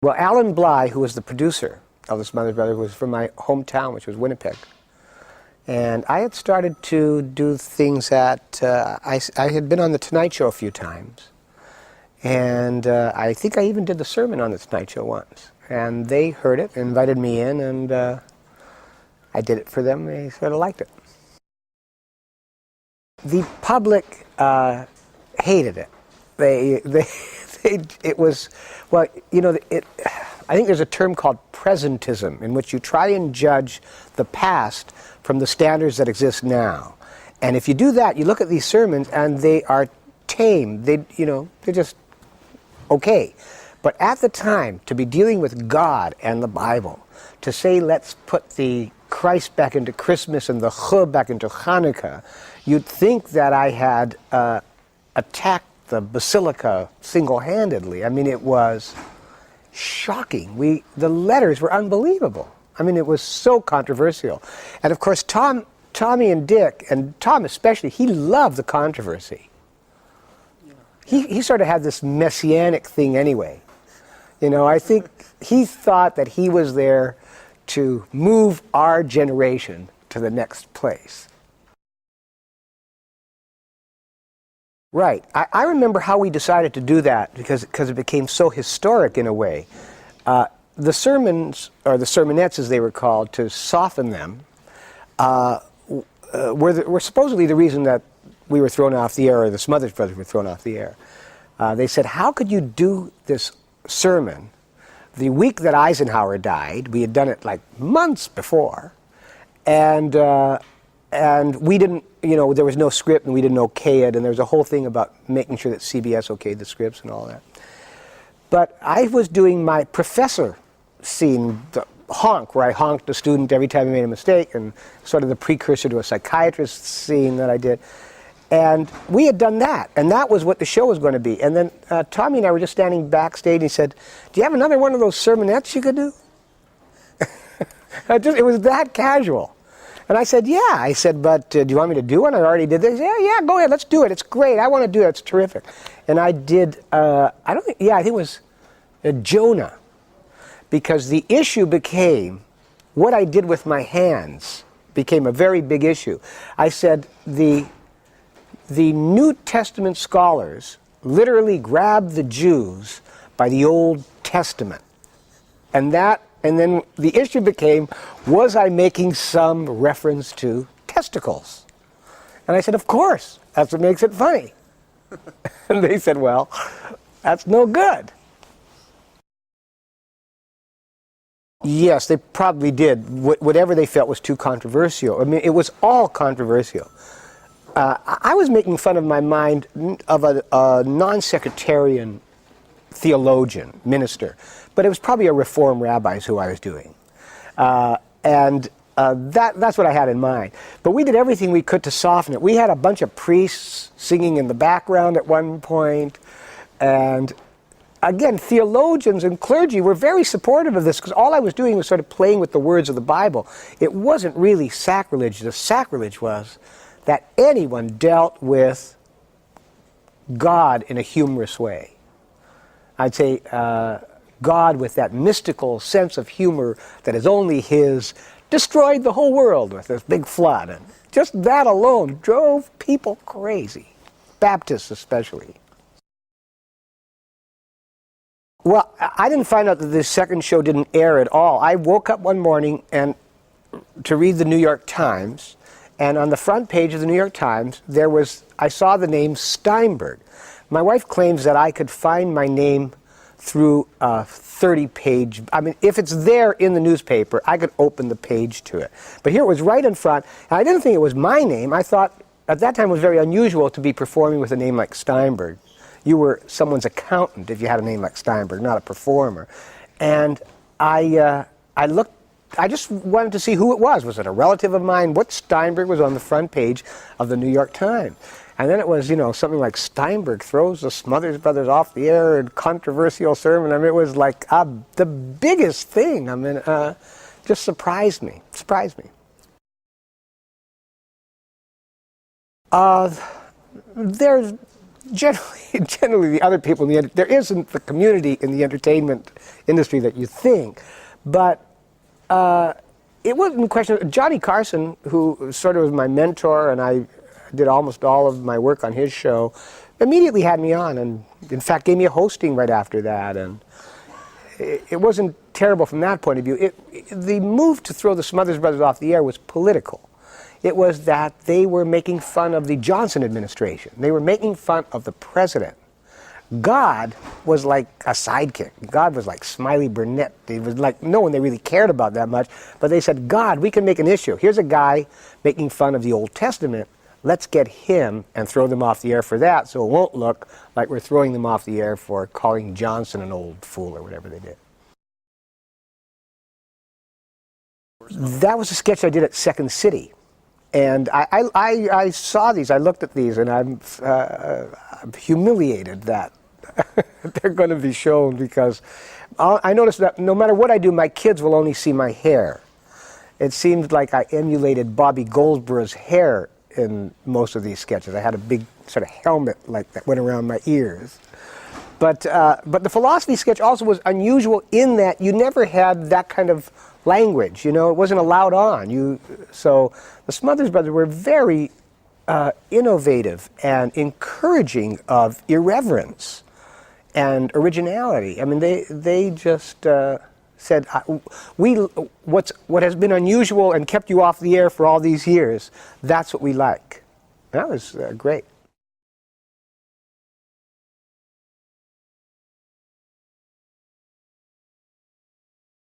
Well, Alan Bly, who was the producer of the Smothers Brothers, was from my hometown, which was Winnipeg. And I had started to do things that I had been on The Tonight Show a few times. And I think I even did the sermon on The Tonight Show once. And they heard it, invited me in, and I did it for them. They sort of liked it. The public hated it. It was, well, you know, I think there's a term called presentism, in which you try and judge the past from the standards that exist now. And if you do that, you look at these sermons and they are tame. They're just okay. But at the time, to be dealing with God and the Bible, to say let's put the Christ back into Christmas and the Ch back into Hanukkah, you'd think that I had attacked the Basilica single-handedly. I mean, it was shocking. The letters were unbelievable. I mean, it was so controversial. And of course, Tommy and Dick, and Tom especially, he loved the controversy. He sort of had this messianic thing anyway. You know, I think he thought that he was there to move our generation to the next place. Right. I remember how we decided to do that because it became so historic in a way. The sermons, or the sermonettes as they were called, to soften them, were supposedly the reason that we were thrown off the air, or the Smothers Brothers were thrown off the air. They said, how could you do this sermon the week that Eisenhower died? We had done it like months before, and we didn't, there was no script and we didn't okay it, and there was a whole thing about making sure that CBS okayed the scripts and all that. But I was doing my professor scene, the honk, where I honked a student every time he made a mistake, and sort of the precursor to a psychiatrist scene that I did. And we had done that, and that was what the show was going to be. And then Tommy and I were just standing backstage, and he said, do you have another one of those sermonettes you could do? It was that casual. And I said, yeah. I said, but do you want me to do one? I already did this. Yeah, go ahead, let's do it. It's great. I want to do it. It's terrific. And I did, I think it was Jonah. Because the issue became, what I did with my hands became a very big issue. I said, the New Testament scholars literally grabbed the Jews by the Old Testament. And then the issue became, was I making some reference to testicles? And I said, of course, that's what makes it funny. And they said, well, that's no good. Yes, they probably did. Whatever they felt was too controversial. I mean, it was all controversial. I was making fun of my mind of a non-sectarian theologian, minister, but it was probably a Reform rabbis who I was doing. That's what I had in mind. But we did everything we could to soften it. We had a bunch of priests singing in the background at one point, and again, theologians and clergy were very supportive of this, because all I was doing was sort of playing with the words of the Bible. It wasn't really sacrilege. The sacrilege was that anyone dealt with God in a humorous way. I'd say God with that mystical sense of humor that is only his, destroyed the whole world with this big flood. And just that alone drove people crazy, Baptists especially. Well, I didn't find out that this second show didn't air at all. I woke up one morning to read the New York Times, and on the front page of the New York Times, I saw the name Steinberg. My wife claims that I could find my name through a 30-page, I mean, if it's there in the newspaper, I could open the page to it. But here it was right in front, and I didn't think it was my name. I thought, at that time it was very unusual to be performing with a name like Steinberg. You were someone's accountant if you had a name like Steinberg, not a performer. And I just wanted to see who it was. Was it a relative of mine? What Steinberg was on the front page of the New York Times? And then it was, something like Steinberg throws the Smothers Brothers off the air and controversial sermon. I mean, it was like the biggest thing. I mean, just surprised me. generally the other people in there isn't the community in the entertainment industry that you think, but it wasn't a question. Johnny Carson, who sort of was my mentor, and I did almost all of my work on his show, immediately had me on, and in fact gave me a hosting right after that, and it wasn't terrible from that point of view. The move to throw the Smothers Brothers off the air was political. It was that they were making fun of the Johnson administration. They were making fun of the president. God was like a sidekick. God was like Smiley Burnett. It was like no one they really cared about that much. But they said, God, we can make an issue. Here's a guy making fun of the Old Testament. Let's get him and throw them off the air for that, so it won't look like we're throwing them off the air for calling Johnson an old fool or whatever they did. That was a sketch I did at Second City. And I saw these, I looked at these, and I'm humiliated that they're going to be shown, because I noticed that no matter what I do, my kids will only see my hair. It seemed like I emulated Bobby Goldsborough's hair in most of these sketches. I had a big sort of helmet like that went around my ears. But the philosophy sketch also was unusual in that you never had that kind of language, you know, it wasn't allowed on. So the Smothers Brothers were very innovative and encouraging of irreverence and originality. I mean, they just said, what has been unusual and kept you off the air for all these years, that's what we like. That was great.